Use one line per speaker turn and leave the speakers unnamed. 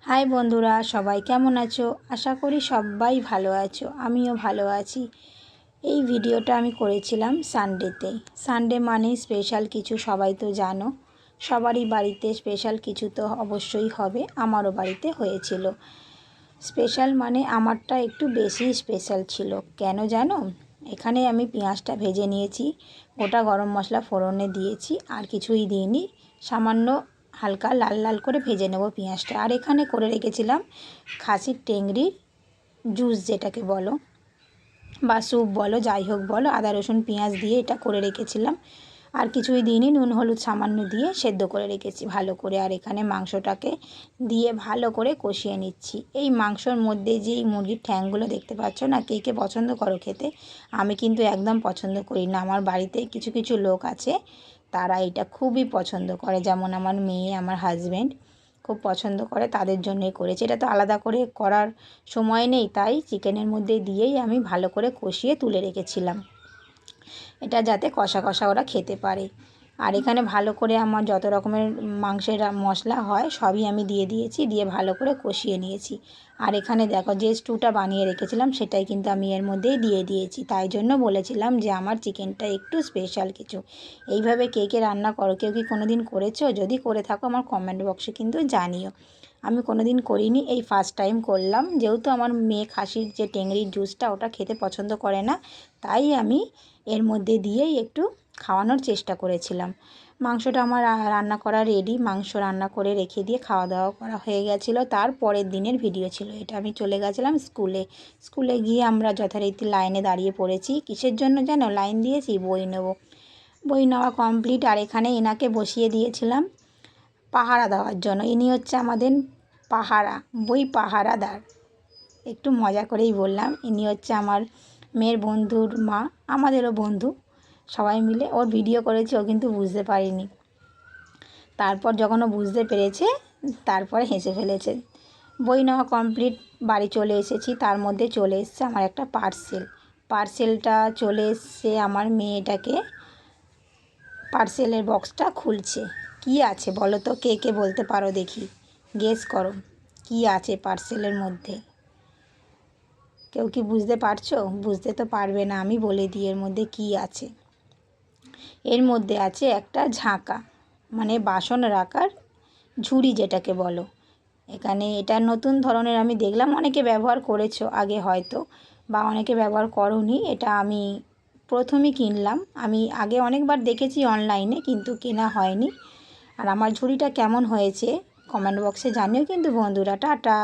High বন্ধুরা, সবাই কেমন আছো? আশা করি সবাই ভালো আছো, আমিও ভালো আছি। এই ভিডিওটা আমি করেছিলাম সানডেতে। সানডে মানে স্পেশাল কিছু, সবাই তো জানো। সবারই বাড়িতে স্পেশাল কিছু তো অবশ্যই হবে, আমারও বাড়িতে হয়েছিল। স্পেশাল মানে আমারটা একটু বেশি স্পেশাল ছিল। কেন জানো? এখানে আমি পেঁয়াজটা ভেজে নিয়েছি, গোটা গরম মশলা ফোড়নে দিয়েছি, আর কিছুই দিইনি। সামান্য হালকা লাল লাল করে ভেজে নেব পেঁয়াজটা। আর এখানে করে রেখেছিলাম খাসির টেংরির জুস, যেটাকে বলো বা স্যুপ বলো, যাই হোক বলো, আদা রসুন পেঁয়াজ দিয়ে এটা করে রেখেছিলাম। আর কিছুই দিইনি, নুন হলুদ সামান্য দিয়ে সেদ্ধ করে রেখেছি ভালো করে। আর এখানে মাংসটাকে দিয়ে ভালো করে কষিয়ে নিচ্ছি। এই মাংসর মধ্যে যেই মুরগির ঠ্যাংগুলো দেখতে পাচ্ছ না, কে কে পছন্দ করো খেতে? আমি কিন্তু একদম পছন্দ করি না। আমার বাড়িতে কিছু কিছু লোক আছে, তারা এটা খুবই পছন্দ করে, যেমন আমার মেয়ে, আমার হাজব্যান্ড খুব পছন্দ করে, তাদের জন্যই করেছি। এটা তো আলাদা করে করার সময় নেই, তাই চিকেনের মধ্যে দিয়েই আমি ভালো করে কষিয়ে তুলে রেখেছিলাম, এটা যাতে কষা কষা ওরা খেতে পারে। আর এখানে ভালো করে আমার যত রকমের মাংসের মশলা হয় সবই আমি দিয়ে দিয়েছি, দিয়ে ভালো করে কষিয়ে নিয়েছি। আর এখানে দেখো, যে স্টুটা বানিয়ে রেখেছিলাম সেটাই কিন্তু আমি এর মধ্যেই দিয়ে দিয়েছি। তাই জন্য বলেছিলাম যে আমার চিকেনটা একটু স্পেশাল কিছু। এইভাবে কে কে রান্না করো? কেউ কি কোনো দিন করেছো? যদি করে থাকো আমার কমেন্ট বক্সে কিন্তু জানিও। আমি কোনো দিন করিনি, এই ফার্স্ট টাইম করলাম। যেহেতু আমার মেয়ে খাসির যে টেংরির জুসটা ওটা খেতে পছন্দ করে না, তাই আমি এর মধ্যে দিয়েই একটু খাওয়ানোর চেষ্টা করেছিলাম। মাংসটা আমার রান্না করা রেডি। মাংস রান্না করে রেখে দিয়ে খাওয়া দাওয়া করা হয়ে গেছিলো। তার পরের দিনের ভিডিও ছিল এটা। আমি চলে গেছিলাম স্কুলে গিয়ে আমরা যথারীতি লাইনে দাঁড়িয়ে পড়েছি। কিসের জন্য জানো লাইন দিয়েছি? বই নেব। বই নেওয়া কমপ্লিট। আর এখানে এনাকে বসিয়ে দিয়েছিলাম পাহারা দেওয়ার জন্য। ইনি হচ্ছে আমাদের বই পাহারাদার। একটু মজা করেই বললাম। ইনি হচ্ছে আমার মেয়ের বন্ধুর মা, আমাদেরও বন্ধু, সবাই মিলে ওর ভিডিও করেছি, ও কিন্তু বুঝতে পারেনি। তারপর যখন ও বুঝতে পেরেছে, তারপরে হেসে ফেলেছে। বই নেওয়া কমপ্লিট, বাড়ি চলে এসেছি। তার মধ্যে চলে এসছে আমার একটা পার্সেলটা চলে এসছে। আমার মেয়েটাকে পার্সেলের বক্সটা খুলছে। কি আছে বলো তো? কে কে বলতে পারো দেখি? গেস করো কি আছে পার্সেলের মধ্যে। কেউ কি বুঝতে পারছো? বুঝতে তো পারবে না, আমি বলে দিই এর মধ্যে কী আছে। এর মধ্যে আছে একটা ঝাঁকা, মানে বাসন রাখার ঝুড়ি যেটাকে বলো। এখানে এটা নতুন ধরনের আমি দেখলাম, অনেকে ব্যবহার করেছো আগে হয়তো, বা অনেকে ব্যবহার করোনি। এটা আমি প্রথমই কিনলাম। আমি আগে অনেকবার দেখেছি অনলাইনে, কিন্তু কেনা হয়নি। আর আমার ঝুড়িটা কেমন হয়েছে কমেন্ট বক্সে জানিও কিন্তু বন্ধুরা। টাটা।